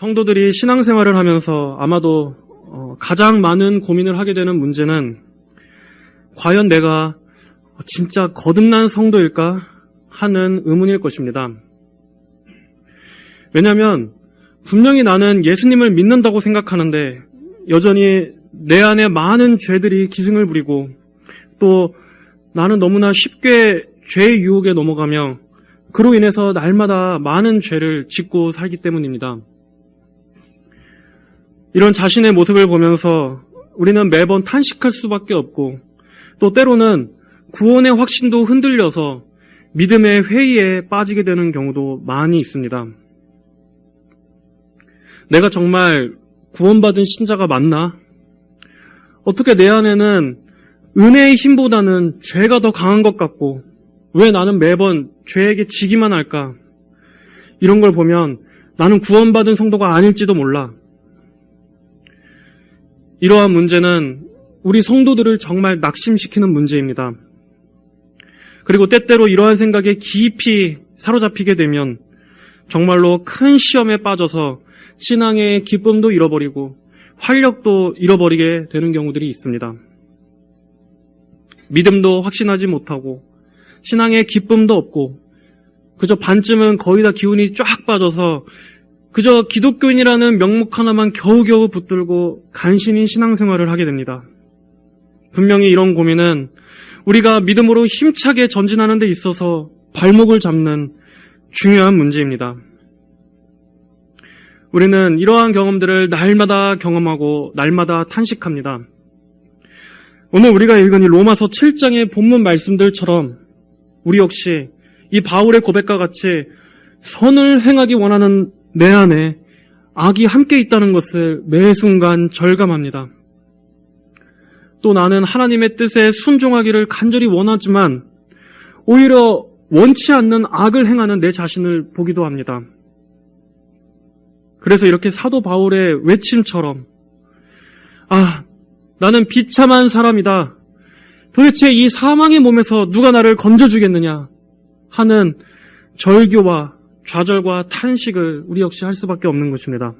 성도들이 신앙생활을 하면서 아마도 가장 많은 고민을 하게 되는 문제는 과연 내가 진짜 거듭난 성도일까 하는 의문일 것입니다. 왜냐하면 분명히 나는 예수님을 믿는다고 생각하는데 여전히 내 안에 많은 죄들이 기승을 부리고 또 나는 너무나 쉽게 죄의 유혹에 넘어가며 그로 인해서 날마다 많은 죄를 짓고 살기 때문입니다. 이런 자신의 모습을 보면서 우리는 매번 탄식할 수밖에 없고 또 때로는 구원의 확신도 흔들려서 믿음의 회의에 빠지게 되는 경우도 많이 있습니다. 내가 정말 구원받은 신자가 맞나? 어떻게 내 안에는 은혜의 힘보다는 죄가 더 강한 것 같고 왜 나는 매번 죄에게 지기만 할까? 이런 걸 보면 나는 구원받은 성도가 아닐지도 몰라. 이러한 문제는 우리 성도들을 정말 낙심시키는 문제입니다. 그리고 때때로 이러한 생각에 깊이 사로잡히게 되면 정말로 큰 시험에 빠져서 신앙의 기쁨도 잃어버리고 활력도 잃어버리게 되는 경우들이 있습니다. 믿음도 확신하지 못하고 신앙의 기쁨도 없고 그저 반쯤은 거의 다 기운이 쫙 빠져서 그저 기독교인이라는 명목 하나만 겨우겨우 붙들고 간신히 신앙생활을 하게 됩니다. 분명히 이런 고민은 우리가 믿음으로 힘차게 전진하는 데 있어서 발목을 잡는 중요한 문제입니다. 우리는 이러한 경험들을 날마다 경험하고 날마다 탄식합니다. 오늘 우리가 읽은 이 로마서 7장의 본문 말씀들처럼 우리 역시 이 바울의 고백과 같이 선을 행하기 원하는 내 안에 악이 함께 있다는 것을 매 순간 절감합니다. 또 나는 하나님의 뜻에 순종하기를 간절히 원하지만 오히려 원치 않는 악을 행하는 내 자신을 보기도 합니다. 그래서 이렇게 사도 바울의 외침처럼 나는 비참한 사람이다. 도대체 이 사망의 몸에서 누가 나를 건져주겠느냐 하는 절규와 좌절과 탄식을 우리 역시 할 수밖에 없는 것입니다.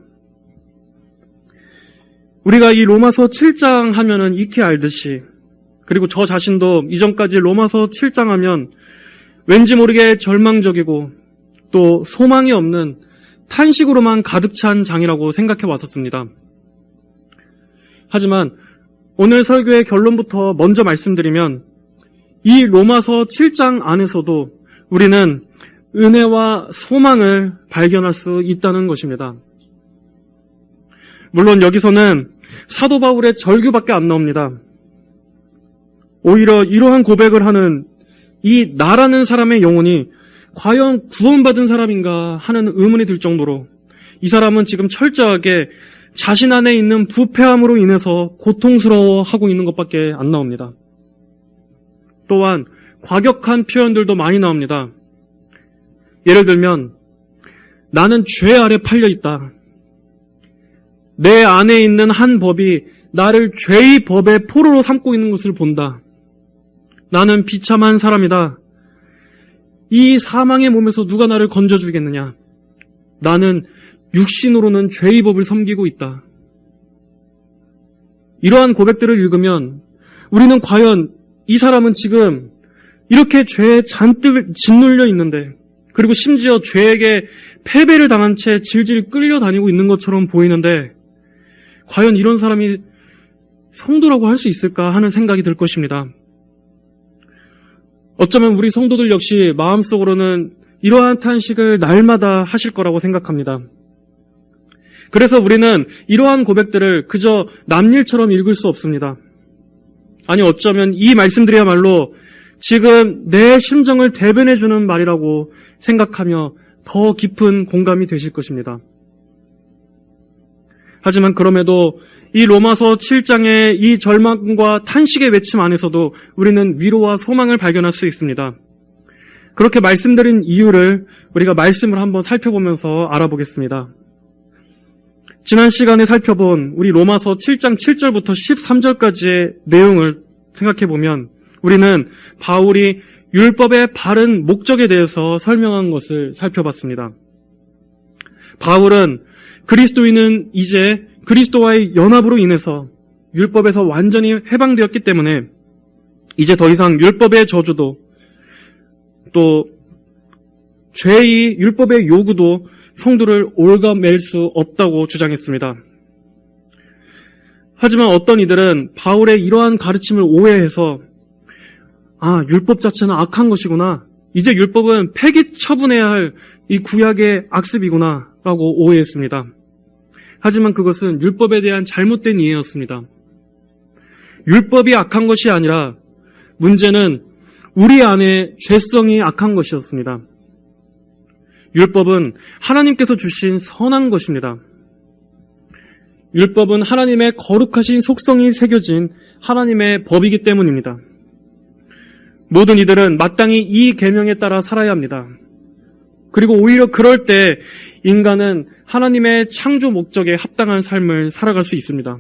우리가 이 로마서 7장 하면은 익히 알듯이 그리고 저 자신도 이전까지 로마서 7장 하면 왠지 모르게 절망적이고 또 소망이 없는 탄식으로만 가득 찬 장이라고 생각해 왔었습니다. 하지만 오늘 설교의 결론부터 먼저 말씀드리면 이 로마서 7장 안에서도 우리는 은혜와 소망을 발견할 수 있다는 것입니다. 물론 여기서는 사도 바울의 절규밖에 안 나옵니다. 오히려 이러한 고백을 하는 이 나라는 사람의 영혼이 과연 구원받은 사람인가 하는 의문이 들 정도로 이 사람은 지금 철저하게 자신 안에 있는 부패함으로 인해서 고통스러워하고 있는 것밖에 안 나옵니다. 또한 과격한 표현들도 많이 나옵니다. 예를 들면 나는 죄 아래 팔려 있다. 내 안에 있는 한 법이 나를 죄의 법의 포로로 삼고 있는 것을 본다. 나는 비참한 사람이다. 이 사망의 몸에서 누가 나를 건져주겠느냐. 나는 육신으로는 죄의 법을 섬기고 있다. 이러한 고백들을 읽으면 우리는 과연 이 사람은 지금 이렇게 죄에 잔뜩 짓눌려 있는데 그리고 심지어 죄에게 패배를 당한 채 질질 끌려다니고 있는 것처럼 보이는데 과연 이런 사람이 성도라고 할 수 있을까 하는 생각이 들 것입니다. 어쩌면 우리 성도들 역시 마음속으로는 이러한 탄식을 날마다 하실 거라고 생각합니다. 그래서 우리는 이러한 고백들을 그저 남일처럼 읽을 수 없습니다. 아니 어쩌면 이 말씀들이야말로 지금 내 심정을 대변해주는 말이라고 생각하며 더 깊은 공감이 되실 것입니다. 하지만 그럼에도 이 로마서 7장의 이 절망과 탄식의 외침 안에서도 우리는 위로와 소망을 발견할 수 있습니다. 그렇게 말씀드린 이유를 우리가 말씀을 한번 살펴보면서 알아보겠습니다. 지난 시간에 살펴본 우리 로마서 7장 7절부터 13절까지의 내용을 생각해보면 우리는 바울이 율법의 바른 목적에 대해서 설명한 것을 살펴봤습니다. 바울은 그리스도인은 이제 그리스도와의 연합으로 인해서 율법에서 완전히 해방되었기 때문에 이제 더 이상 율법의 저주도 또 죄의 율법의 요구도 성도를 올가맬 수 없다고 주장했습니다. 하지만 어떤 이들은 바울의 이러한 가르침을 오해해서 율법 자체는 악한 것이구나. 이제 율법은 폐기 처분해야 할 이 구약의 악습이구나 라고 오해했습니다. 하지만 그것은 율법에 대한 잘못된 이해였습니다. 율법이 악한 것이 아니라 문제는 우리 안에 죄성이 악한 것이었습니다. 율법은 하나님께서 주신 선한 것입니다. 율법은 하나님의 거룩하신 속성이 새겨진 하나님의 법이기 때문입니다. 모든 이들은 마땅히 이 계명에 따라 살아야 합니다. 그리고 오히려 그럴 때 인간은 하나님의 창조 목적에 합당한 삶을 살아갈 수 있습니다.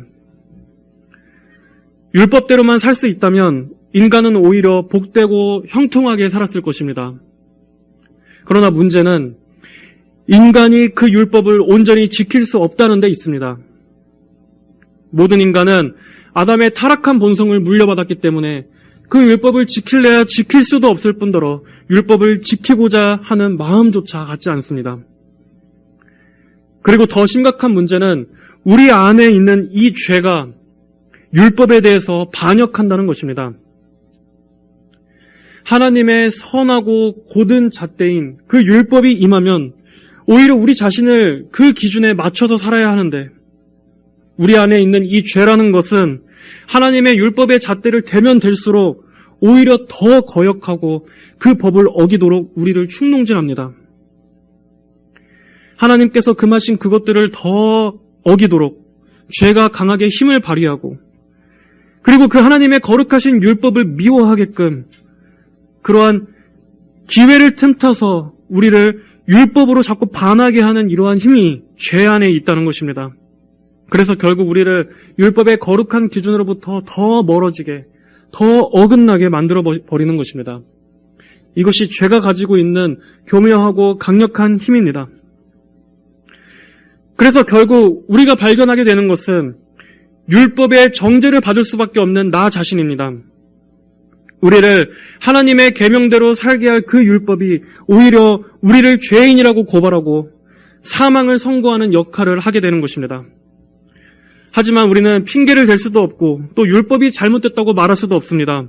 율법대로만 살 수 있다면 인간은 오히려 복되고 형통하게 살았을 것입니다. 그러나 문제는 인간이 그 율법을 온전히 지킬 수 없다는 데 있습니다. 모든 인간은 아담의 타락한 본성을 물려받았기 때문에 그 율법을 지킬래야 지킬 수도 없을 뿐더러 율법을 지키고자 하는 마음조차 갖지 않습니다. 그리고 더 심각한 문제는 우리 안에 있는 이 죄가 율법에 대해서 반역한다는 것입니다. 하나님의 선하고 고든 잣대인 그 율법이 임하면 오히려 우리 자신을 그 기준에 맞춰서 살아야 하는데 우리 안에 있는 이 죄라는 것은 하나님의 율법의 잣대를 대면 될수록 오히려 더 거역하고 그 법을 어기도록 우리를 충동질합니다. 하나님께서 금하신 그것들을 더 어기도록 죄가 강하게 힘을 발휘하고 그리고 그 하나님의 거룩하신 율법을 미워하게끔 그러한 기회를 틈타서 우리를 율법으로 자꾸 반하게 하는 이러한 힘이 죄 안에 있다는 것입니다. 그래서 결국 우리를 율법의 거룩한 기준으로부터 더 멀어지게, 더 어긋나게 만들어 버리는 것입니다. 이것이 죄가 가지고 있는 교묘하고 강력한 힘입니다. 그래서 결국 우리가 발견하게 되는 것은 율법의 정죄를 받을 수밖에 없는 나 자신입니다. 우리를 하나님의 계명대로 살게 할 그 율법이 오히려 우리를 죄인이라고 고발하고 사망을 선고하는 역할을 하게 되는 것입니다. 하지만 우리는 핑계를 댈 수도 없고 또 율법이 잘못됐다고 말할 수도 없습니다.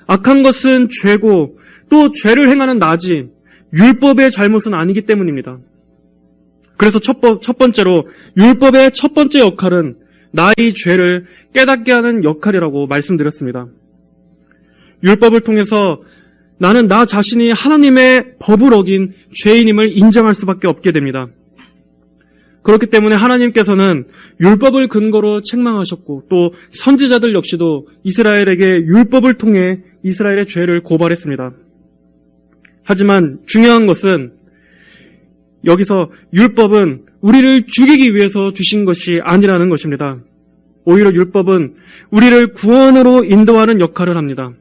악한 것은 죄고 또 죄를 행하는 나지 율법의 잘못은 아니기 때문입니다. 그래서 첫 번째로 율법의 첫 번째 역할은 나의 죄를 깨닫게 하는 역할이라고 말씀드렸습니다. 율법을 통해서 나는 나 자신이 하나님의 법을 어긴 죄인임을 인정할 수밖에 없게 됩니다. 그렇기 때문에 하나님께서는 율법을 근거로 책망하셨고 또 선지자들 역시도 이스라엘에게 율법을 통해 이스라엘의 죄를 고발했습니다. 하지만 중요한 것은 여기서 율법은 우리를 죽이기 위해서 주신 것이 아니라는 것입니다. 오히려 율법은 우리를 구원으로 인도하는 역할을 합니다.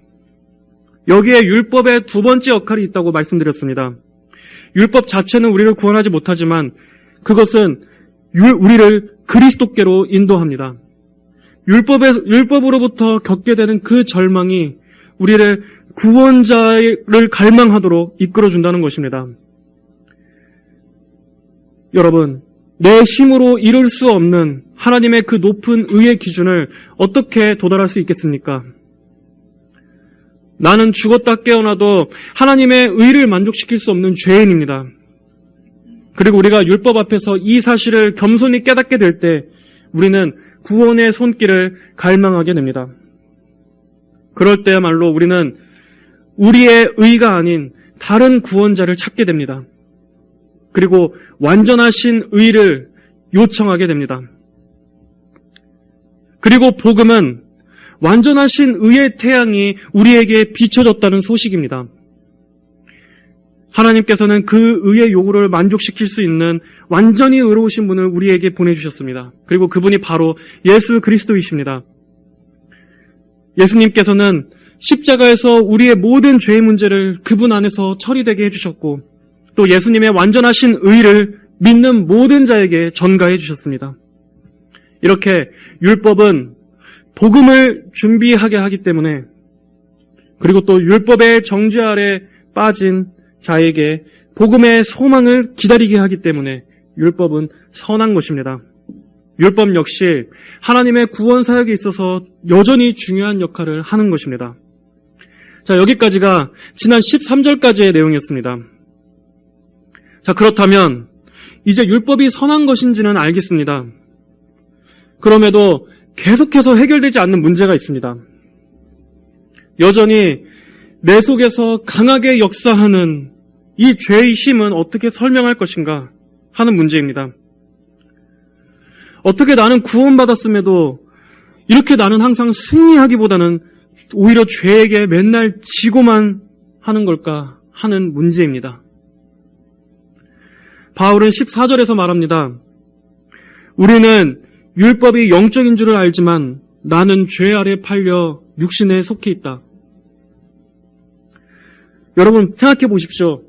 여기에 율법의 두 번째 역할이 있다고 말씀드렸습니다. 율법 자체는 우리를 구원하지 못하지만 그것은 우리를 그리스도께로 인도합니다. 율법으로부터 겪게 되는 그 절망이 우리를 구원자를 갈망하도록 이끌어준다는 것입니다. 여러분, 내 힘으로 이룰 수 없는 하나님의 그 높은 의의 기준을 어떻게 도달할 수 있겠습니까? 나는 죽었다 깨어나도 하나님의 의를 만족시킬 수 없는 죄인입니다. 그리고 우리가 율법 앞에서 이 사실을 겸손히 깨닫게 될 때 우리는 구원의 손길을 갈망하게 됩니다. 그럴 때야말로 우리는 우리의 의가 아닌 다른 구원자를 찾게 됩니다. 그리고 완전하신 의를 요청하게 됩니다. 그리고 복음은 완전하신 의의 태양이 우리에게 비춰졌다는 소식입니다. 하나님께서는 그 의의 요구를 만족시킬 수 있는 완전히 의로우신 분을 우리에게 보내주셨습니다. 그리고 그분이 바로 예수 그리스도이십니다. 예수님께서는 십자가에서 우리의 모든 죄의 문제를 그분 안에서 처리되게 해주셨고 또 예수님의 완전하신 의를 믿는 모든 자에게 전가해 주셨습니다. 이렇게 율법은 복음을 준비하게 하기 때문에, 그리고 또 율법의 정죄 아래 빠진 자에게 복음의 소망을 기다리게 하기 때문에 율법은 선한 것입니다. 율법 역시 하나님의 구원 사역에 있어서 여전히 중요한 역할을 하는 것입니다. 자, 여기까지가 지난 13절까지의 내용이었습니다. 자, 그렇다면 이제 율법이 선한 것인지는 알겠습니다. 그럼에도 계속해서 해결되지 않는 문제가 있습니다. 여전히 내 속에서 강하게 역사하는 이 죄의 힘은 어떻게 설명할 것인가 하는 문제입니다. 어떻게 나는 구원받았음에도 이렇게 나는 항상 승리하기보다는 오히려 죄에게 맨날 지고만 하는 걸까 하는 문제입니다. 바울은 14절에서 말합니다. 우리는 율법이 영적인 줄을 알지만 나는 죄 아래 팔려 육신에 속해 있다. 여러분 생각해 보십시오.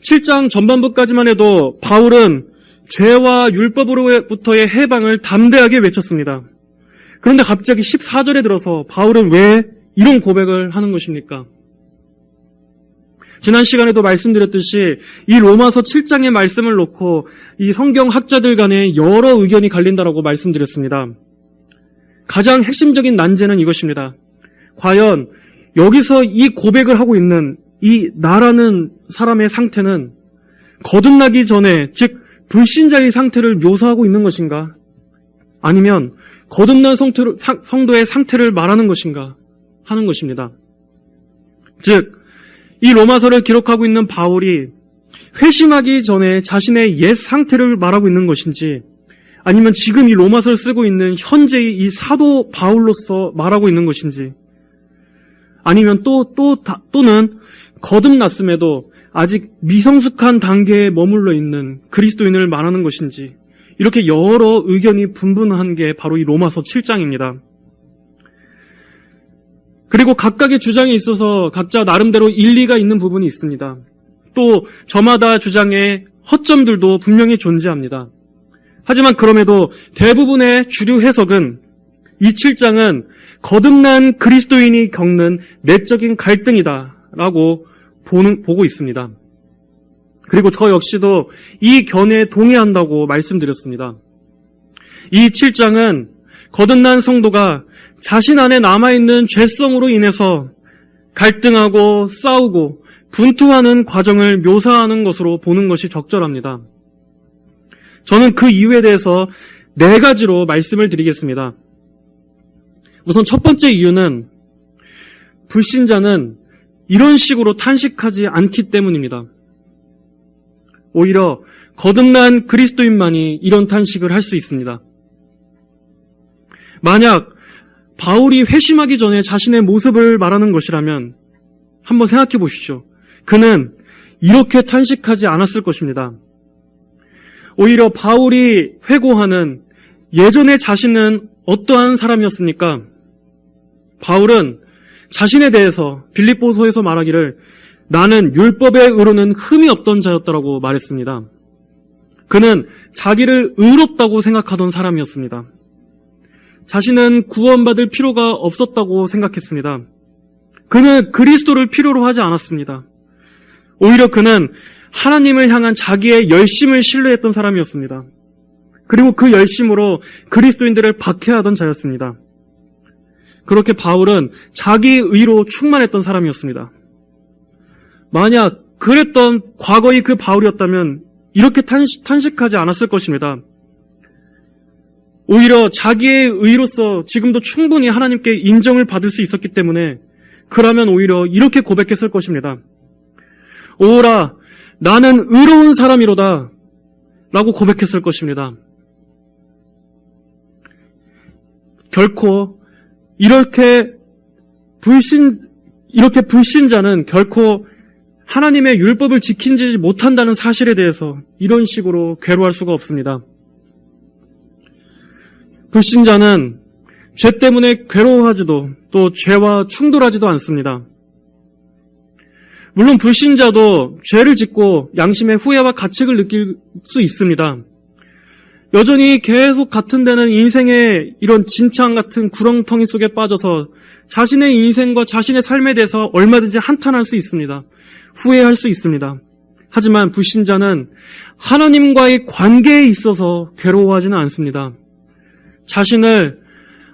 7장 전반부까지만 해도 바울은 죄와 율법으로부터의 해방을 담대하게 외쳤습니다. 그런데 갑자기 14절에 들어서 바울은 왜 이런 고백을 하는 것입니까? 지난 시간에도 말씀드렸듯이 이 로마서 7장의 말씀을 놓고 이 성경 학자들 간에 여러 의견이 갈린다라고 말씀드렸습니다. 가장 핵심적인 난제는 이것입니다. 과연 여기서 이 고백을 하고 있는 이 나라는 사람의 상태는 거듭나기 전에, 즉 불신자의 상태를 묘사하고 있는 것인가? 아니면 거듭난 성도의 상태를 말하는 것인가 하는 것입니다. 즉 이 로마서를 기록하고 있는 바울이 회심하기 전에 자신의 옛 상태를 말하고 있는 것인지, 아니면 지금 이 로마서를 쓰고 있는 현재의 이 사도 바울로서 말하고 있는 것인지, 아니면 또는 거듭났음에도 아직 미성숙한 단계에 머물러 있는 그리스도인을 말하는 것인지, 이렇게 여러 의견이 분분한 게 바로 이 로마서 7장입니다. 그리고 각각의 주장에 있어서 각자 나름대로 일리가 있는 부분이 있습니다. 또 저마다 주장의 허점들도 분명히 존재합니다. 하지만 그럼에도 대부분의 주류 해석은 이 7장은 거듭난 그리스도인이 겪는 내적인 갈등이다라고 보고 있습니다. 그리고 저 역시도 이 견해에 동의한다고 말씀드렸습니다. 이 7장은 거듭난 성도가 자신 안에 남아있는 죄성으로 인해서 갈등하고 싸우고 분투하는 과정을 묘사하는 것으로 보는 것이 적절합니다. 저는 그 이유에 대해서 4가지로 말씀을 드리겠습니다. 우선 첫 번째 이유는 불신자는 이런 식으로 탄식하지 않기 때문입니다. 오히려 거듭난 그리스도인만이 이런 탄식을 할 수 있습니다. 만약 바울이 회심하기 전에 자신의 모습을 말하는 것이라면 한번 생각해 보십시오. 그는 이렇게 탄식하지 않았을 것입니다. 오히려 바울이 회고하는 예전의 자신은 어떠한 사람이었습니까? 바울은 자신에 대해서 빌립보서에서 말하기를 나는 율법의 의로는 흠이 없던 자였다라고 말했습니다. 그는 자기를 의롭다고 생각하던 사람이었습니다. 자신은 구원받을 필요가 없었다고 생각했습니다. 그는 그리스도를 필요로 하지 않았습니다. 오히려 그는 하나님을 향한 자기의 열심을 신뢰했던 사람이었습니다. 그리고 그 열심으로 그리스도인들을 박해하던 자였습니다. 그렇게 바울은 자기 의로 충만했던 사람이었습니다. 만약 그랬던 과거의 그 바울이었다면 이렇게 탄식하지 않았을 것입니다. 오히려 자기의 의로서 지금도 충분히 하나님께 인정을 받을 수 있었기 때문에 그러면 오히려 이렇게 고백했을 것입니다. 오라 나는 의로운 사람이로다 라고 고백했을 것입니다. 결코 이렇게 불신자는 결코 하나님의 율법을 지키지 못한다는 사실에 대해서 이런 식으로 괴로워할 수가 없습니다. 불신자는 죄 때문에 괴로워하지도 또 죄와 충돌하지도 않습니다. 물론 불신자도 죄를 짓고 양심의 후회와 가책을 느낄 수 있습니다. 여전히 계속 같은 데는 인생의 이런 진창 같은 구렁텅이 속에 빠져서 자신의 인생과 자신의 삶에 대해서 얼마든지 한탄할 수 있습니다. 후회할 수 있습니다. 하지만 불신자는 하나님과의 관계에 있어서 괴로워하지는 않습니다. 자신을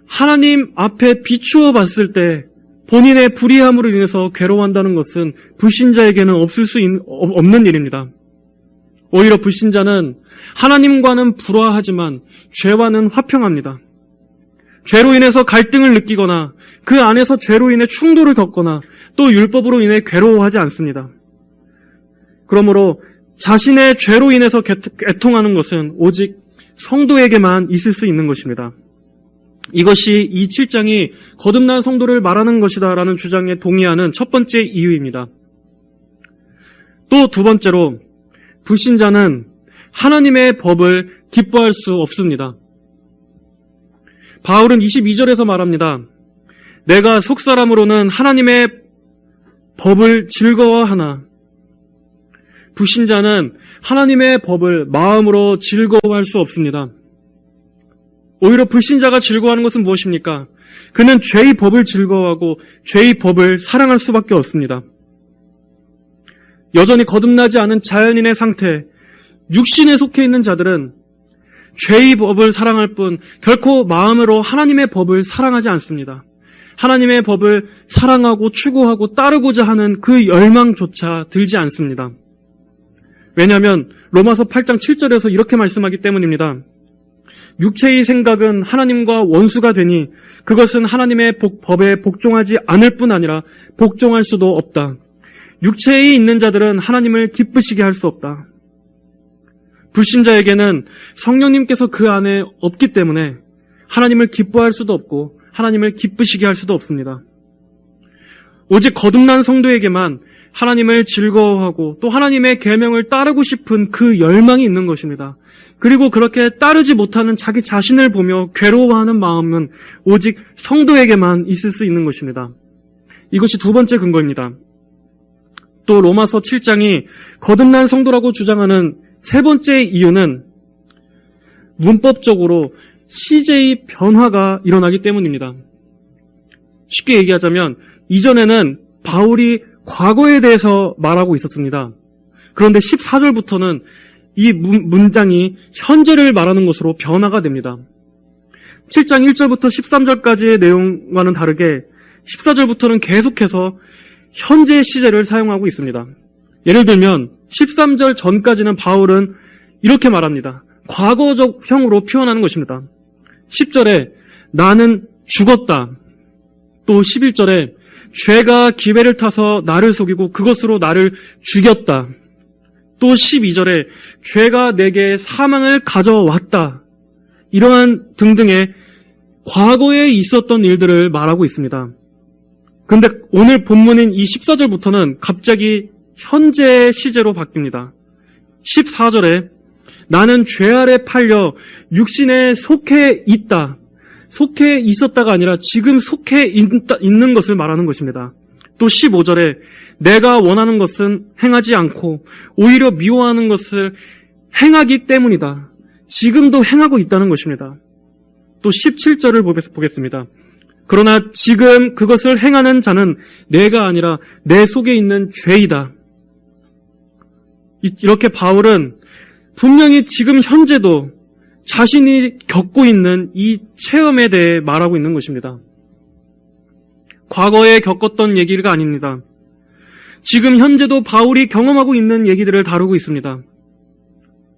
하나님 앞에 비추어 봤을 때 본인의 불의함으로 인해서 괴로워한다는 것은 불신자에게는 없는 일입니다. 오히려 불신자는 하나님과는 불화하지만 죄와는 화평합니다. 죄로 인해서 갈등을 느끼거나 그 안에서 죄로 인해 충돌을 겪거나 또 율법으로 인해 괴로워하지 않습니다. 그러므로 자신의 죄로 인해서 애통하는 것은 오직 성도에게만 있을 수 있는 것입니다. 이것이 이 7장이 거듭난 성도를 말하는 것이다라는 주장에 동의하는 첫 번째 이유입니다. 또 두 번째로 불신자는 하나님의 법을 기뻐할 수 없습니다. 바울은 22절에서 말합니다. 내가 속사람으로는 하나님의 법을 즐거워하나. 불신자는 하나님의 법을 마음으로 즐거워할 수 없습니다. 오히려 불신자가 즐거워하는 것은 무엇입니까? 그는 죄의 법을 즐거워하고 죄의 법을 사랑할 수밖에 없습니다. 여전히 거듭나지 않은 자연인의 상태, 육신에 속해 있는 자들은 죄의 법을 사랑할 뿐 결코 마음으로 하나님의 법을 사랑하지 않습니다. 하나님의 법을 사랑하고 추구하고 따르고자 하는 그 열망조차 들지 않습니다. 왜냐하면 로마서 8장 7절에서 이렇게 말씀하기 때문입니다. 육체의 생각은 하나님과 원수가 되니 그것은 하나님의 법에 복종하지 않을 뿐 아니라 복종할 수도 없다. 육체에 있는 자들은 하나님을 기쁘시게 할 수 없다. 불신자에게는 성령님께서 그 안에 없기 때문에 하나님을 기뻐할 수도 없고 하나님을 기쁘시게 할 수도 없습니다. 오직 거듭난 성도에게만 하나님을 즐거워하고 또 하나님의 계명을 따르고 싶은 그 열망이 있는 것입니다. 그리고 그렇게 따르지 못하는 자기 자신을 보며 괴로워하는 마음은 오직 성도에게만 있을 수 있는 것입니다. 이것이 두 번째 근거입니다. 또 로마서 7장이 거듭난 성도라고 주장하는 세 번째 이유는 문법적으로 시제의 변화가 일어나기 때문입니다. 쉽게 얘기하자면 이전에는 바울이 과거에 대해서 말하고 있었습니다. 그런데 14절부터는 이 문장이 현재를 말하는 것으로 변화가 됩니다. 7장 1절부터 13절까지의 내용과는 다르게 14절부터는 계속해서 현재 시제를 사용하고 있습니다. 예를 들면 13절 전까지는 바울은 이렇게 말합니다. 과거적형으로 표현하는 것입니다. 10절에 나는 죽었다. 또 11절에 죄가 기회를 타서 나를 속이고 그것으로 나를 죽였다. 또 12절에 죄가 내게 사망을 가져왔다. 이러한 등등의 과거에 있었던 일들을 말하고 있습니다. 그런데 오늘 본문인 이 14절부터는 갑자기 현재 시제로 바뀝니다. 14절에 나는 죄 아래 팔려 육신에 속해 있다. 속해 있었다가 아니라 지금 속해 있는 것을 말하는 것입니다. 또 15절에 내가 원하는 것은 행하지 않고 오히려 미워하는 것을 행하기 때문이다. 지금도 행하고 있다는 것입니다. 또 17절을 보겠습니다. 그러나 지금 그것을 행하는 자는 내가 아니라 내 속에 있는 죄이다. 이렇게 바울은 분명히 지금 현재도 자신이 겪고 있는 이 체험에 대해 말하고 있는 것입니다. 과거에 겪었던 얘기가 아닙니다. 지금 현재도 바울이 경험하고 있는 얘기들을 다루고 있습니다.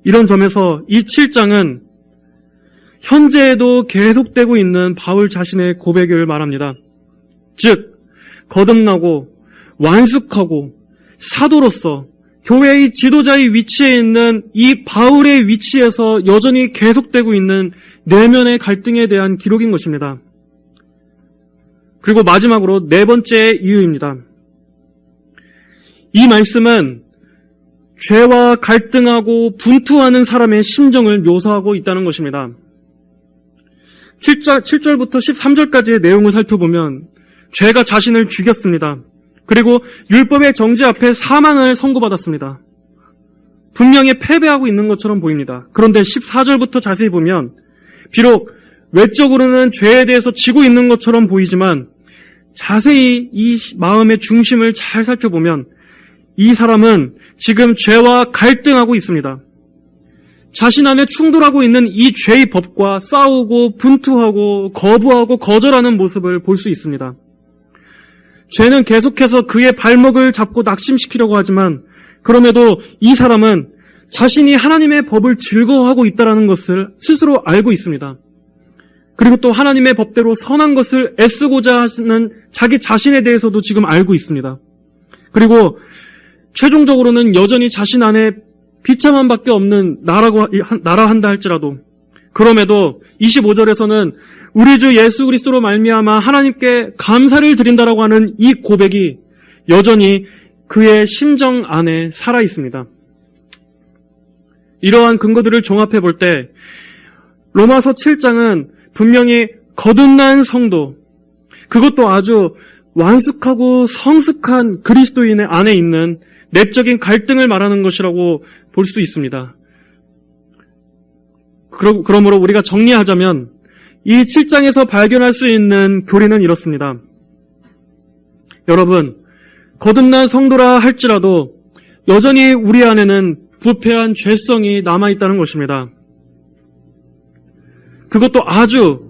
이런 점에서 이 7장은 현재에도 계속되고 있는 바울 자신의 고백을 말합니다. 즉, 거듭나고 완숙하고 사도로서 교회의 지도자의 위치에 있는 이 바울의 위치에서 여전히 계속되고 있는 내면의 갈등에 대한 기록인 것입니다. 그리고 마지막으로 네 번째 이유입니다. 이 말씀은 죄와 갈등하고 분투하는 사람의 심정을 묘사하고 있다는 것입니다. 7절부터 13절까지의 내용을 살펴보면 죄가 자신을 죽였습니다. 그리고 율법의 정죄 앞에 사망을 선고받았습니다. 분명히 패배하고 있는 것처럼 보입니다. 그런데 14절부터 자세히 보면 비록 외적으로는 죄에 대해서 지고 있는 것처럼 보이지만 자세히 이 마음의 중심을 잘 살펴보면 이 사람은 지금 죄와 갈등하고 있습니다. 자신 안에 충돌하고 있는 이 죄의 법과 싸우고 분투하고 거부하고 거절하는 모습을 볼 수 있습니다. 죄는 계속해서 그의 발목을 잡고 낙심시키려고 하지만 그럼에도 이 사람은 자신이 하나님의 법을 즐거워하고 있다는 것을 스스로 알고 있습니다. 그리고 또 하나님의 법대로 선한 것을 애쓰고자 하는 자기 자신에 대해서도 지금 알고 있습니다. 그리고 최종적으로는 여전히 자신 안에 비참함밖에 없는 나라 한다 할지라도 그럼에도 25절에서는 우리 주 예수 그리스도로 말미암아 하나님께 감사를 드린다라고 하는 이 고백이 여전히 그의 심정 안에 살아 있습니다. 이러한 근거들을 종합해 볼 때 로마서 7장은 분명히 거듭난 성도, 그것도 아주 완숙하고 성숙한 그리스도인의 안에 있는 내적인 갈등을 말하는 것이라고 볼 수 있습니다. 그러므로 우리가 정리하자면 이 7장에서 발견할 수 있는 교리는 이렇습니다. 여러분, 거듭난 성도라 할지라도 여전히 우리 안에는 부패한 죄성이 남아있다는 것입니다. 그것도 아주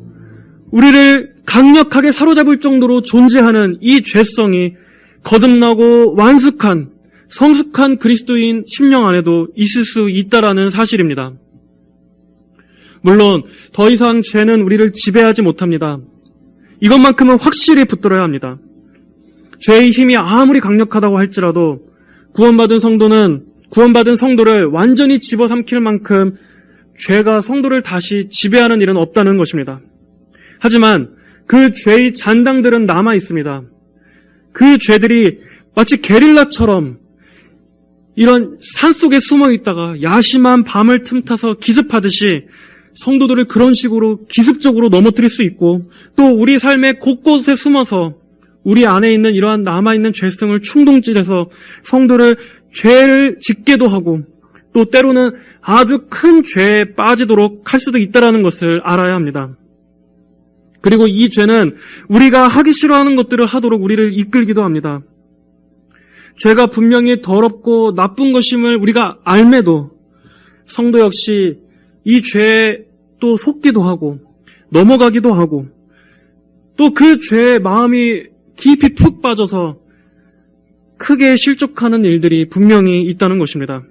우리를 강력하게 사로잡을 정도로 존재하는 이 죄성이 거듭나고 완숙한 성숙한 그리스도인 심령 안에도 있을 수 있다라는 사실입니다. 물론 더 이상 죄는 우리를 지배하지 못합니다. 이것만큼은 확실히 붙들어야 합니다. 죄의 힘이 아무리 강력하다고 할지라도 구원받은 성도를 완전히 집어삼킬 만큼 죄가 성도를 다시 지배하는 일은 없다는 것입니다. 하지만 그 죄의 잔당들은 남아 있습니다. 그 죄들이 마치 게릴라처럼 이런 산속에 숨어 있다가 야심한 밤을 틈타서 기습하듯이 성도들을 그런 식으로 기습적으로 넘어뜨릴 수 있고, 또 우리 삶의 곳곳에 숨어서 우리 안에 있는 이러한 남아있는 죄성을 충동질해서 성도를 죄를 짓게도 하고, 또 때로는 아주 큰 죄에 빠지도록 할 수도 있다는 것을 알아야 합니다. 그리고 이 죄는 우리가 하기 싫어하는 것들을 하도록 우리를 이끌기도 합니다. 죄가 분명히 더럽고 나쁜 것임을 우리가 알매도 성도 역시 이 죄에 또 속기도 하고 넘어가기도 하고 또 그 죄에 마음이 깊이 푹 빠져서 크게 실족하는 일들이 분명히 있다는 것입니다.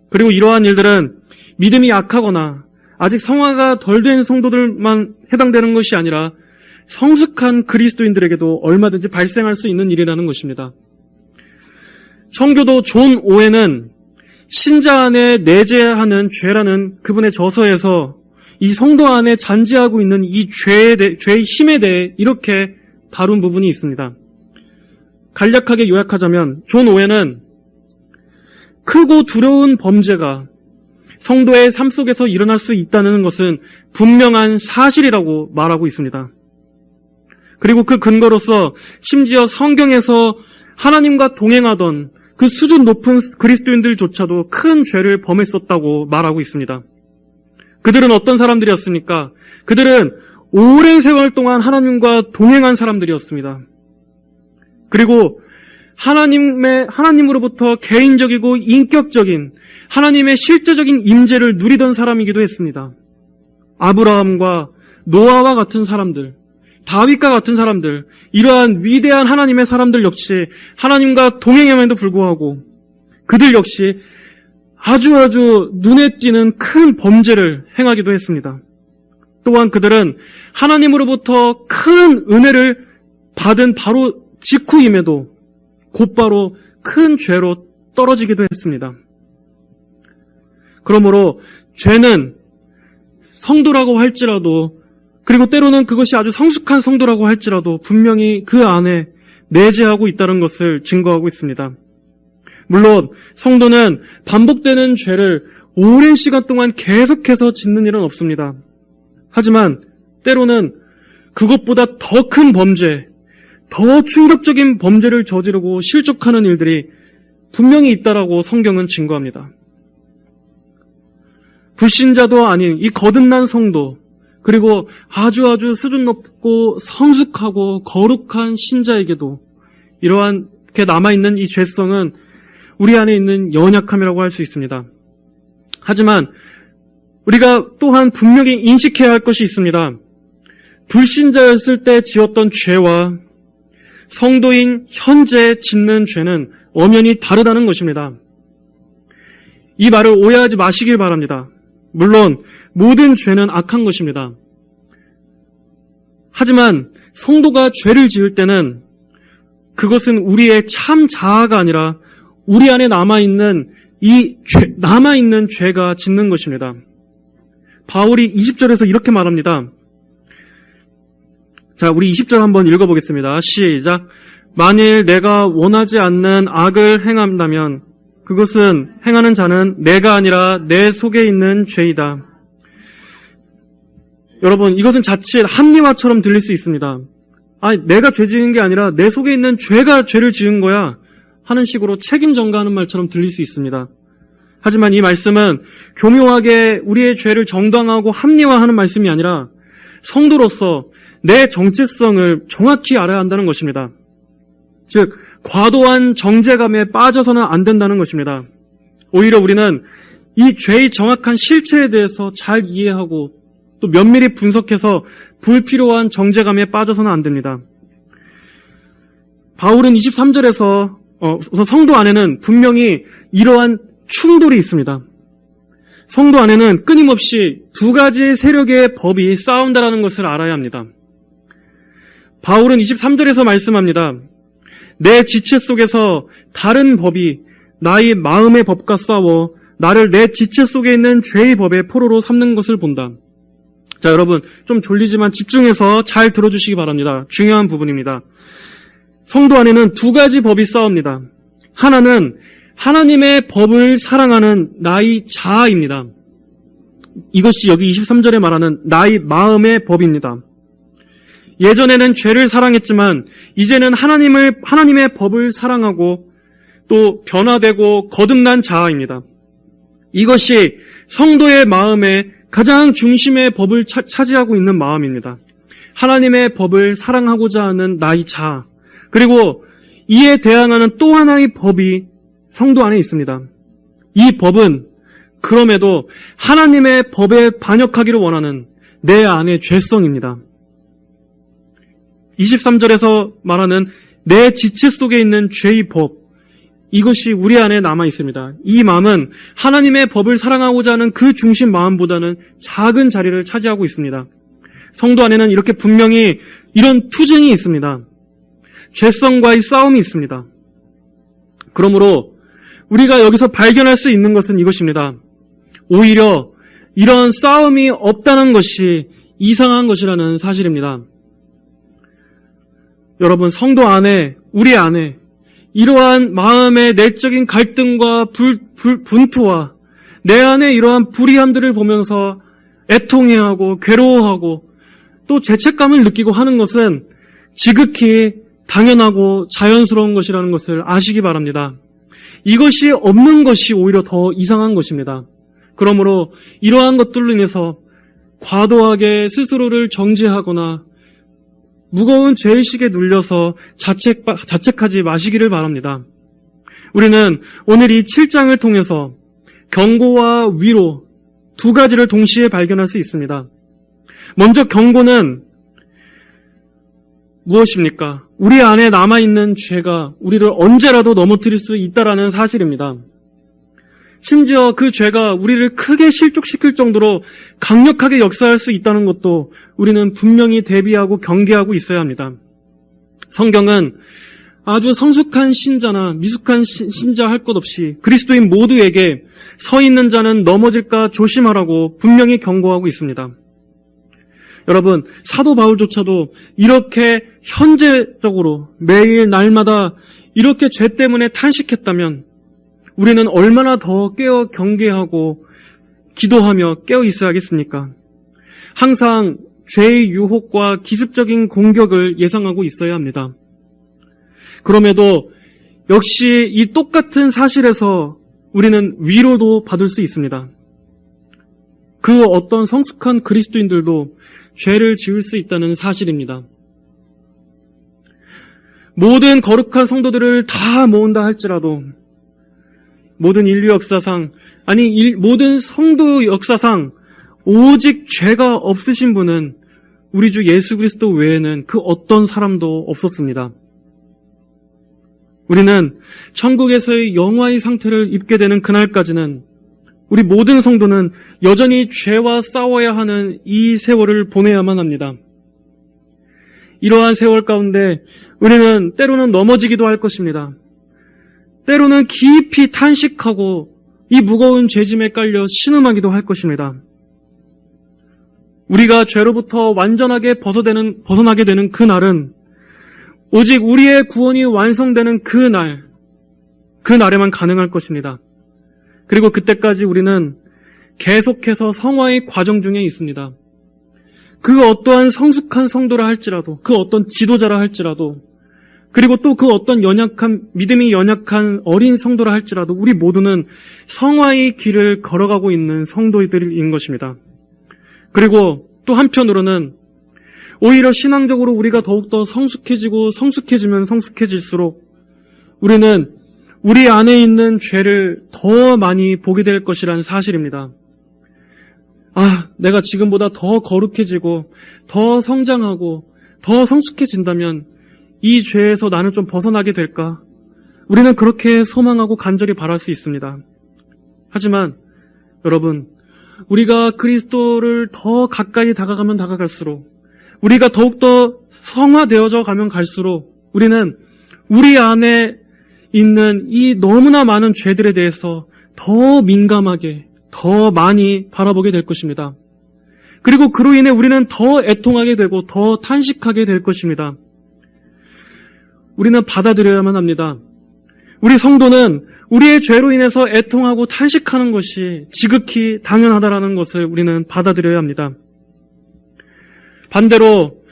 그리고 이러한 일들은 믿음이 약하거나 아직 성화가 덜 된 성도들만 해당되는 것이 아니라 성숙한 그리스도인들에게도 얼마든지 발생할 수 있는 일이라는 것입니다. 청교도 존 오웬은 신자 안에 내재하는 죄라는 그분의 저서에서 이 성도 안에 잔재하고 있는 이 죄의 힘에 대해 이렇게 다룬 부분이 있습니다. 간략하게 요약하자면 존 오웬은 크고 두려운 범죄가 성도의 삶 속에서 일어날 수 있다는 것은 분명한 사실이라고 말하고 있습니다. 그리고 그 근거로서 심지어 성경에서 하나님과 동행하던 그 수준 높은 그리스도인들조차도 큰 죄를 범했었다고 말하고 있습니다. 그들은 어떤 사람들이었습니까? 그들은 오랜 세월 동안 하나님과 동행한 사람들이었습니다. 그리고 하나님으로부터 개인적이고 인격적인 하나님의 실제적인 임재를 누리던 사람이기도 했습니다. 아브라함과 노아와 같은 사람들, 다윗과 같은 사람들, 이러한 위대한 하나님의 사람들 역시 하나님과 동행함에도 불구하고 그들 역시 아주 눈에 띄는 큰 범죄를 행하기도 했습니다. 또한 그들은 하나님으로부터 큰 은혜를 받은 바로 직후임에도 곧바로 큰 죄로 떨어지기도 했습니다. 그러므로 죄는 성도라고 할지라도, 그리고 때로는 그것이 아주 성숙한 성도라고 할지라도 분명히 그 안에 내재하고 있다는 것을 증거하고 있습니다. 물론 성도는 반복되는 죄를 오랜 시간 동안 계속해서 짓는 일은 없습니다. 하지만 때로는 그것보다 더 큰 범죄, 더 충격적인 범죄를 저지르고 실족하는 일들이 분명히 있다라고 성경은 증거합니다. 불신자도 아닌 이 거듭난 성도, 그리고 아주 수준 높고 성숙하고 거룩한 신자에게도 이러한 게 남아있는 이 죄성은 우리 안에 있는 연약함이라고 할 수 있습니다. 하지만 우리가 또한 분명히 인식해야 할 것이 있습니다. 불신자였을 때 지었던 죄와 성도인 현재 짓는 죄는 엄연히 다르다는 것입니다. 이 말을 오해하지 마시길 바랍니다. 물론 모든 죄는 악한 것입니다. 하지만 성도가 죄를 지을 때는 그것은 우리의 참 자아가 아니라 우리 안에 남아있는 죄가 짓는 것입니다. 바울이 20절에서 이렇게 말합니다. 자, 우리 20절 한번 읽어보겠습니다. 시작. 만일 내가 원하지 않는 악을 행한다면 그것은 행하는 자는 내가 아니라 내 속에 있는 죄이다. 여러분, 이것은 자칫 합리화처럼 들릴 수 있습니다. 아니, 내가 죄 지은 게 아니라 내 속에 있는 죄가 죄를 지은 거야 하는 식으로 책임 전가하는 말처럼 들릴 수 있습니다. 하지만 이 말씀은 교묘하게 우리의 죄를 정당화하고 합리화하는 말씀이 아니라 성도로서 내 정체성을 정확히 알아야 한다는 것입니다. 즉, 과도한 정죄감에 빠져서는 안 된다는 것입니다. 오히려 우리는 이 죄의 정확한 실체에 대해서 잘 이해하고 또 면밀히 분석해서 불필요한 정죄감에 빠져서는 안 됩니다. 바울은 23절에서 성도 안에는 분명히 이러한 충돌이 있습니다. 성도 안에는 끊임없이 두 가지의 세력의 법이 싸운다라는 것을 알아야 합니다. 바울은 23절에서 말씀합니다. 내 지체 속에서 다른 법이 나의 마음의 법과 싸워 나를 내 지체 속에 있는 죄의 법의 포로로 삼는 것을 본다. 자, 여러분, 좀 졸리지만 집중해서 잘 들어주시기 바랍니다. 중요한 부분입니다. 성도 안에는 두 가지 법이 싸웁니다. 하나는 하나님의 법을 사랑하는 나의 자아입니다. 이것이 여기 23절에 말하는 나의 마음의 법입니다. 예전에는 죄를 사랑했지만 이제는 하나님의 법을 사랑하고 또 변화되고 거듭난 자아입니다. 이것이 성도의 마음의 가장 중심의 법을 차지하고 있는 마음입니다. 하나님의 법을 사랑하고자 하는 나의 자아, 그리고 이에 대항하는 또 하나의 법이 성도 안에 있습니다. 이 법은 그럼에도 하나님의 법에 반역하기를 원하는 내 안의 죄성입니다. 23절에서 말하는 내 지체 속에 있는 죄의 법, 이것이 우리 안에 남아 있습니다. 이 마음은 하나님의 법을 사랑하고자 하는 그 중심 마음보다는 작은 자리를 차지하고 있습니다. 성도 안에는 이렇게 분명히 이런 투쟁이 있습니다. 죄성과의 싸움이 있습니다. 그러므로 우리가 여기서 발견할 수 있는 것은 이것입니다. 오히려 이런 싸움이 없다는 것이 이상한 것이라는 사실입니다. 여러분, 성도 안에, 우리 안에 이러한 마음의 내적인 갈등과 분투와 내 안에 이러한 불의함들을 보면서 애통해하고 괴로워하고 또 죄책감을 느끼고 하는 것은 지극히 당연하고 자연스러운 것이라는 것을 아시기 바랍니다. 이것이 없는 것이 오히려 더 이상한 것입니다. 그러므로 이러한 것들로 인해서 과도하게 스스로를 정죄하거나 무거운 죄의식에 눌려서 자책하지 마시기를 바랍니다. 우리는 오늘 이 7장을 통해서 경고와 위로 두 가지를 동시에 발견할 수 있습니다. 먼저 경고는 무엇입니까? 우리 안에 남아있는 죄가 우리를 언제라도 넘어뜨릴 수 있다라는 사실입니다. 심지어 그 죄가 우리를 크게 실족시킬 정도로 강력하게 역사할 수 있다는 것도 우리는 분명히 대비하고 경계하고 있어야 합니다. 성경은 아주 성숙한 신자나 미숙한 신자 할 것 없이 그리스도인 모두에게 서 있는 자는 넘어질까 조심하라고 분명히 경고하고 있습니다. 여러분, 사도 바울조차도 이렇게 현재적으로 매일 날마다 이렇게 죄 때문에 탄식했다면 우리는 얼마나 더 깨어 경계하고 기도하며 깨어 있어야겠습니까? 항상 죄의 유혹과 기습적인 공격을 예상하고 있어야 합니다. 그럼에도 역시 이 똑같은 사실에서 우리는 위로도 받을 수 있습니다. 그 어떤 성숙한 그리스도인들도 죄를 지을 수 있다는 사실입니다. 모든 거룩한 성도들을 다 모은다 할지라도 모든 인류 역사상, 모든 성도 역사상 오직 죄가 없으신 분은 우리 주 예수 그리스도 외에는 그 어떤 사람도 없었습니다. 우리는 천국에서의 영화의 상태를 입게 되는 그날까지는 우리 모든 성도는 여전히 죄와 싸워야 하는 이 세월을 보내야만 합니다. 이러한 세월 가운데 우리는 때로는 넘어지기도 할 것입니다. 때로는 깊이 탄식하고 이 무거운 죄짐에 깔려 신음하기도 할 것입니다. 우리가 죄로부터 완전하게 벗어나게 되는 그날은 오직 우리의 구원이 완성되는 그날에만 가능할 것입니다. 그리고 그때까지 우리는 계속해서 성화의 과정 중에 있습니다. 그 어떠한 성숙한 성도라 할지라도, 그 어떤 지도자라 할지라도, 그리고 또 그 어떤 믿음이 연약한 어린 성도라 할지라도 우리 모두는 성화의 길을 걸어가고 있는 성도들인 것입니다. 그리고 또 한편으로는 오히려 신앙적으로 우리가 더욱더 성숙해지면 성숙해질수록 우리는 우리 안에 있는 죄를 더 많이 보게 될 것이라는 사실입니다. 내가 지금보다 더 거룩해지고 더 성장하고 더 성숙해진다면 이 죄에서 나는 좀 벗어나게 될까? 우리는 그렇게 소망하고 간절히 바랄 수 있습니다. 하지만 여러분, 우리가 그리스도를 더 가까이 다가가면 다가갈수록, 우리가 더욱더 성화되어져 가면 갈수록 우리는 우리 안에 있는 이 너무나 많은 죄들에 대해서 더 민감하게, 더 많이 바라보게 될 것입니다. 그리고 그로 인해 우리는 더 애통하게 되고 더 탄식하게 될 것입니다. 우리는 받아들여야만 합니다. 우리 성도는 우리의 죄로 인해서 애통하고 탄식하는 것이 지극히 당연하다라는 것을 우리는 받아들여야 합니다. 반대로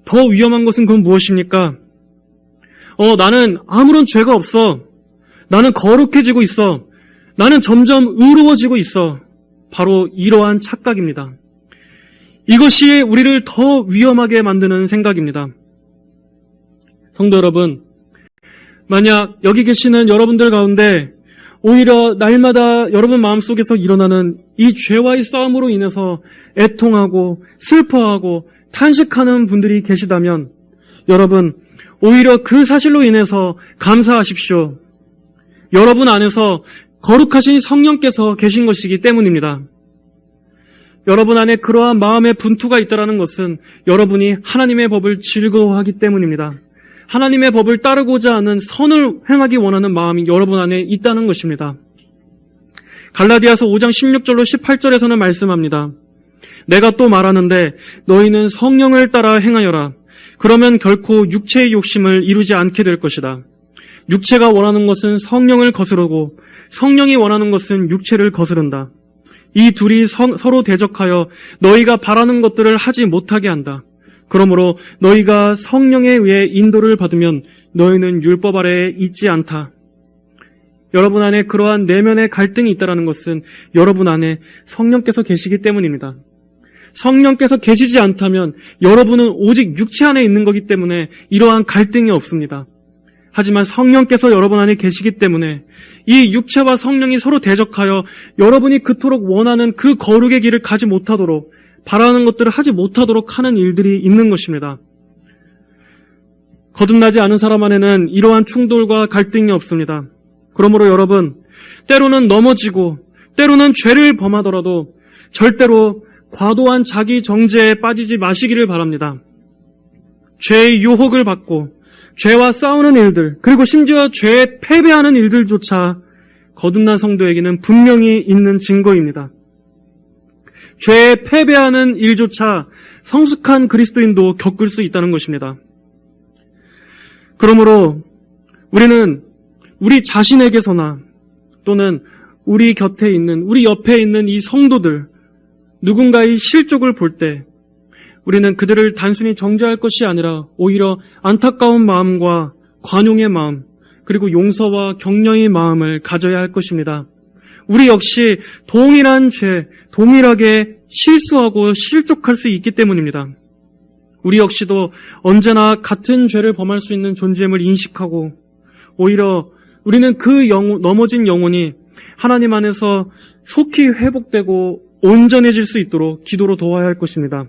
더 위험한 것은 그건 무엇입니까? 나는 아무런 죄가 없어. 나는 거룩해지고 있어. 나는 점점 의로워지고 있어. 바로 이러한 착각입니다. 이것이 우리를 더 위험하게 만드는 생각입니다. 성도 여러분, 만약 여기 계시는 여러분들 가운데 오히려 날마다 여러분 마음속에서 일어나는 이 죄와의 싸움으로 인해서 애통하고 슬퍼하고 탄식하는 분들이 계시다면 여러분, 오히려 그 사실로 인해서 감사하십시오. 여러분 안에서 거룩하신 성령께서 계신 것이기 때문입니다. 여러분 안에 그러한 마음의 분투가 있다는 것은 여러분이 하나님의 법을 즐거워하기 때문입니다. 하나님의 법을 따르고자 하는 선을 행하기 원하는 마음이 여러분 안에 있다는 것입니다. 갈라디아서 5장 16절로 18절에서는 말씀합니다. 내가 또 말하는데 너희는 성령을 따라 행하여라. 그러면 결코 육체의 욕심을 이루지 않게 될 것이다. 육체가 원하는 것은 성령을 거스르고 성령이 원하는 것은 육체를 거스른다. 이 둘이 서로 대적하여 너희가 바라는 것들을 하지 못하게 한다. 그러므로 너희가 성령에 의해 인도를 받으면 너희는 율법 아래에 있지 않다. 여러분 안에 그러한 내면의 갈등이 있다는 것은 여러분 안에 성령께서 계시기 때문입니다. 성령께서 계시지 않다면 여러분은 오직 육체 안에 있는 거기 때문에 이러한 갈등이 없습니다. 하지만 성령께서 여러분 안에 계시기 때문에 이 육체와 성령이 서로 대적하여 여러분이 그토록 원하는 그 거룩의 길을 가지 못하도록, 바라는 것들을 하지 못하도록 하는 일들이 있는 것입니다. 거듭나지 않은 사람 안에는 이러한 충돌과 갈등이 없습니다. 그러므로 여러분, 때로는 넘어지고 때로는 죄를 범하더라도 절대로 과도한 자기 정죄에 빠지지 마시기를 바랍니다. 죄의 유혹을 받고 죄와 싸우는 일들, 그리고 심지어 죄에 패배하는 일들조차 거듭난 성도에게는 분명히 있는 증거입니다. 죄에 패배하는 일조차 성숙한 그리스도인도 겪을 수 있다는 것입니다. 그러므로 우리는 우리 자신에게서나 또는 우리 곁에 있는, 우리 옆에 있는 이 성도들, 누군가의 실족을 볼 때 우리는 그들을 단순히 정죄할 것이 아니라 오히려 안타까운 마음과 관용의 마음, 그리고 용서와 격려의 마음을 가져야 할 것입니다. 우리 역시 동일한 죄, 동일하게 실수하고 실족할 수 있기 때문입니다. 우리 역시도 언제나 같은 죄를 범할 수 있는 존재임을 인식하고 오히려 우리는 그 넘어진 영혼이 하나님 안에서 속히 회복되고 온전해질 수 있도록 기도로 도와야 할 것입니다.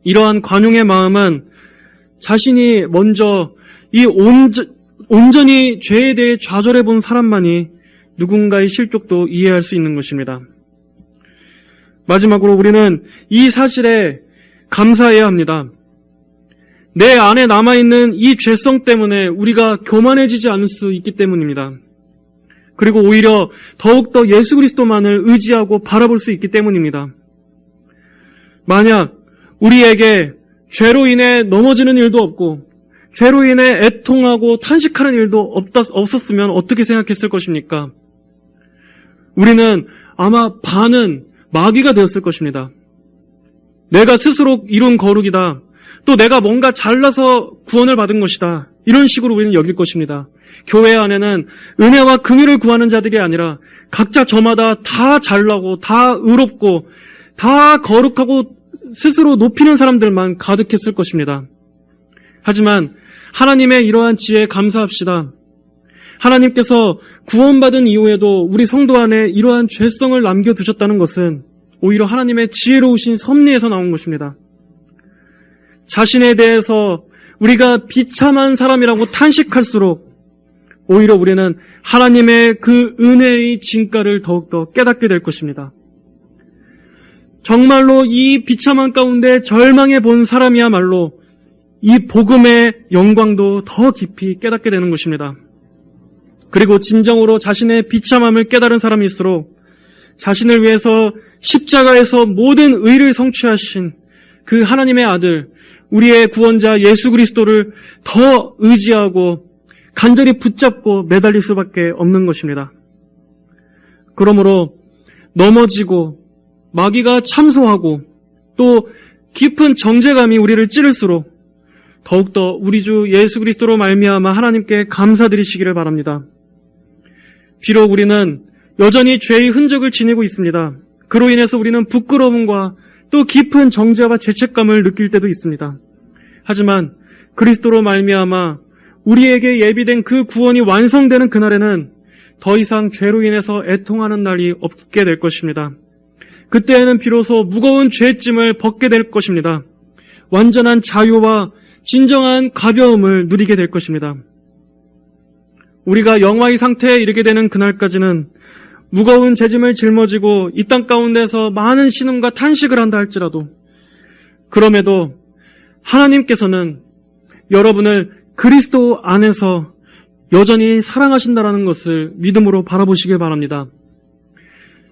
이러한 관용의 마음은 자신이 먼저 이 온전히 죄에 대해 좌절해 본 사람만이 누군가의 실족도 이해할 수 있는 것입니다. 마지막으로 우리는 이 사실에 감사해야 합니다. 내 안에 남아있는 이 죄성 때문에 우리가 교만해지지 않을 수 있기 때문입니다. 그리고 오히려 더욱더 예수 그리스도만을 의지하고 바라볼 수 있기 때문입니다. 만약 우리에게 죄로 인해 넘어지는 일도 없고 죄로 인해 애통하고 탄식하는 일도 없었으면 어떻게 생각했을 것입니까? 우리는 아마 반은 마귀가 되었을 것입니다. 내가 스스로 이룬 거룩이다. 또 내가 뭔가 잘나서 구원을 받은 것이다. 이런 식으로 우리는 여길 것입니다. 교회 안에는 은혜와 긍휼을 구하는 자들이 아니라 각자 저마다 다 잘나고 다 의롭고 다 거룩하고 스스로 높이는 사람들만 가득했을 것입니다. 하지만 하나님의 이러한 지혜에 감사합시다. 하나님께서 구원받은 이후에도 우리 성도 안에 이러한 죄성을 남겨두셨다는 것은 오히려 하나님의 지혜로우신 섭리에서 나온 것입니다. 자신에 대해서 우리가 비참한 사람이라고 탄식할수록 오히려 우리는 하나님의 그 은혜의 진가를 더욱더 깨닫게 될 것입니다. 정말로 이 비참한 가운데 절망해 본 사람이야말로 이 복음의 영광도 더 깊이 깨닫게 되는 것입니다. 그리고 진정으로 자신의 비참함을 깨달은 사람일수록 자신을 위해서 십자가에서 모든 의를 성취하신 그 하나님의 아들, 우리의 구원자 예수 그리스도를 더 의지하고 간절히 붙잡고 매달릴 수밖에 없는 것입니다. 그러므로 넘어지고 마귀가 참소하고 또 깊은 정죄감이 우리를 찌를수록 더욱더 우리 주 예수 그리스도로 말미암아 하나님께 감사드리시기를 바랍니다. 비록 우리는 여전히 죄의 흔적을 지니고 있습니다. 그로 인해서 우리는 부끄러움과 또 깊은 정죄와 죄책감을 느낄 때도 있습니다. 하지만 그리스도로 말미암아 우리에게 예비된 그 구원이 완성되는 그날에는 더 이상 죄로 인해서 애통하는 날이 없게 될 것입니다. 그때에는 비로소 무거운 죄짐을 벗게 될 것입니다. 완전한 자유와 진정한 가벼움을 누리게 될 것입니다. 우리가 영화의 상태에 이르게 되는 그날까지는 무거운 죄짐을 짊어지고 이 땅 가운데서 많은 신음과 탄식을 한다 할지라도 그럼에도 하나님께서는 여러분을 그리스도 안에서 여전히 사랑하신다라는 것을 믿음으로 바라보시길 바랍니다.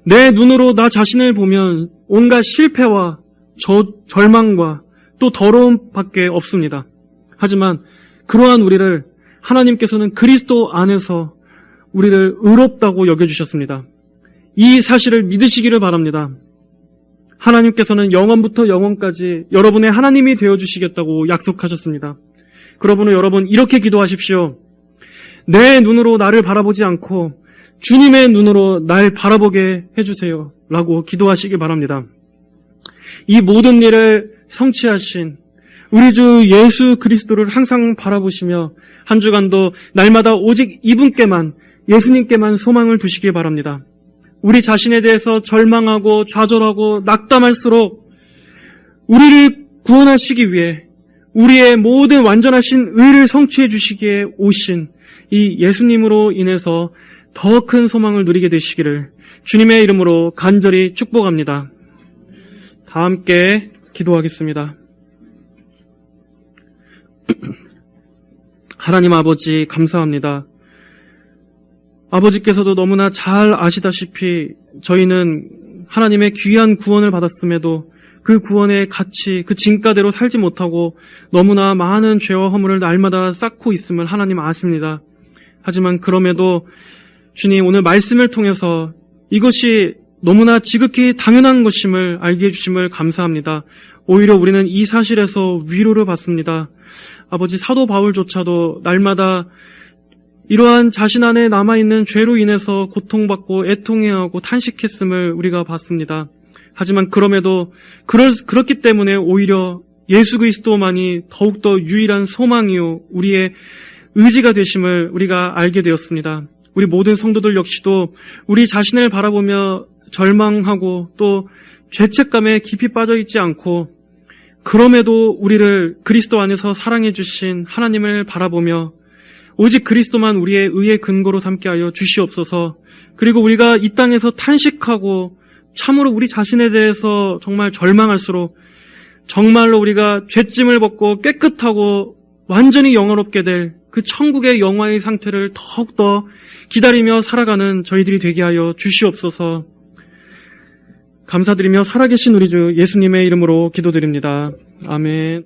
내 눈으로 나 자신을 보면 온갖 실패와 절망과 또 더러움밖에 없습니다. 하지만 그러한 우리를 하나님께서는 그리스도 안에서 우리를 의롭다고 여겨주셨습니다. 이 사실을 믿으시기를 바랍니다. 하나님께서는 영원부터 영원까지 여러분의 하나님이 되어주시겠다고 약속하셨습니다. 그러므로 여러분 이렇게 기도하십시오. 내 눈으로 나를 바라보지 않고 주님의 눈으로 날 바라보게 해주세요 라고 기도하시기 바랍니다. 이 모든 일을 성취하신 우리 주 예수 그리스도를 항상 바라보시며 한 주간도 날마다 오직 이분께만 예수님께만 소망을 두시기 바랍니다. 우리 자신에 대해서 절망하고 좌절하고 낙담할수록 우리를 구원하시기 위해 우리의 모든 완전하신 의를 성취해 주시기에 오신 이 예수님으로 인해서 더 큰 소망을 누리게 되시기를 주님의 이름으로 간절히 축복합니다. 다 함께 기도하겠습니다. 하나님 아버지 감사합니다. 아버지께서도 너무나 잘 아시다시피 저희는 하나님의 귀한 구원을 받았음에도 그 구원의 가치, 그 진가대로 살지 못하고 너무나 많은 죄와 허물을 날마다 쌓고 있음을 하나님 아십니다. 하지만 그럼에도 주님 오늘 말씀을 통해서 이것이 너무나 지극히 당연한 것임을 알게 해주심을 감사합니다. 오히려 우리는 이 사실에서 위로를 받습니다. 아버지, 사도 바울조차도 날마다 이러한 자신 안에 남아있는 죄로 인해서 고통받고 애통해하고 탄식했음을 우리가 봤습니다. 하지만 그럼에도 그렇기 때문에 오히려 예수 그리스도만이 더욱더 유일한 소망이요 우리의 의지가 되심을 우리가 알게 되었습니다. 우리 모든 성도들 역시도 우리 자신을 바라보며 절망하고 또 죄책감에 깊이 빠져있지 않고 그럼에도 우리를 그리스도 안에서 사랑해 주신 하나님을 바라보며 오직 그리스도만 우리의 의의 근거로 삼게 하여 주시옵소서. 그리고 우리가 이 땅에서 탄식하고 참으로 우리 자신에 대해서 정말 절망할수록 정말로 우리가 죄짐을 벗고 깨끗하고 완전히 영화롭게 될 그 천국의 영화의 상태를 더욱더 기다리며 살아가는 저희들이 되게 하여 주시옵소서. 감사드리며 살아계신 우리 주 예수님의 이름으로 기도드립니다. 아멘.